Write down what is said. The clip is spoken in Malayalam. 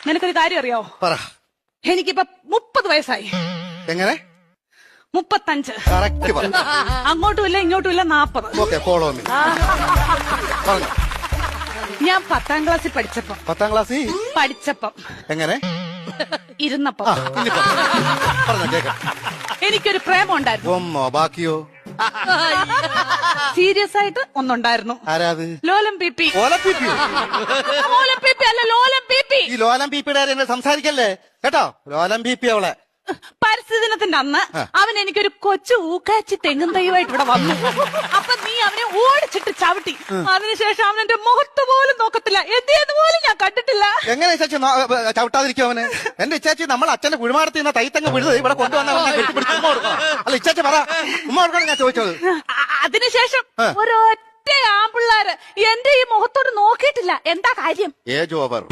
നിനക്കൊരു കാര്യം അറിയോ? പറ. എനിക്കിപ്പോ 30 വയസ്സായി. എങ്ങനെ? 35. കറക്റ്റ് പറ. അങ്ങോട്ടും ഇല്ല ഇങ്ങോട്ടും ഇല്ല 40. Okay, follow me. പറഞ്ഞു. ഞാൻ 10ാം ക്ലാസ്സിൽ പഠിച്ചപ്പം 10ാം ക്ലാസ്സിൽ എങ്ങനെ ഇരുന്നപ്പം പറഞ്ഞോ കേക്കാം. എനിക്കൊരു പ്രേമം ഉണ്ടായിരുന്നു. ഒന്നോ ബാക്കിയോ? സീരിയസ് ആയിട്ട് ഒന്നുണ്ടായിരുന്നു. ആരാത്? ലോലം പി. ഓലപ്പിപ്പിയോ? ലോലം പി അല്ല, ലോലം പി. ഈ ലോലം പീപ്പിയുടെ സംസാരിക്കല്ലേ കേട്ടോ. ലോലം പീപ്പി അവളെ. പരിസ്ഥിതി ദിനത്തിന്റെ അന്ന് അവൻ എനിക്കൊരു കൊച്ചു ഊക്കാച്ചി തെങ്ങും തൈയുമായിട്ട് ഇവിടെ വന്നു. അപ്പൊ നീ അവനെ ഓടിച്ചിട്ട് ചവിട്ടി. അതിനുശേഷം അവൻ എന്റെ മുഖത്ത് പോലും നോക്കത്തില്ല. എന്ത് പോലും ഞാൻ കണ്ടിട്ടില്ല. എങ്ങനെ ഇച്ചാച്ചി ചവിട്ടാതിരിക്കും അവന്? എന്റെ ഇച്ചാച്ചി നമ്മൾ അച്ഛന്റെ കുഴിമാടത്തിൽ നിന്ന് തൈത്തങ്ങ് വിടുന്നത് ഇവിടെ കൊണ്ടുവന്ന കെട്ടിപ്പിടിച്ച് ഉമ്മ കൊടുക്കണം. അല്ല ഇച്ചാച്ചി പറ, ഉമ്മ കൊടുക്കണം ഞാൻ ചോദിച്ചത്. അതിനുശേഷം ഒരൊറ്റ ആമ്പിള്ളാര് എന്റെ ഈ മുഖത്തോട് നോക്കിയിട്ടില്ല. എന്താ കാര്യം? Age over.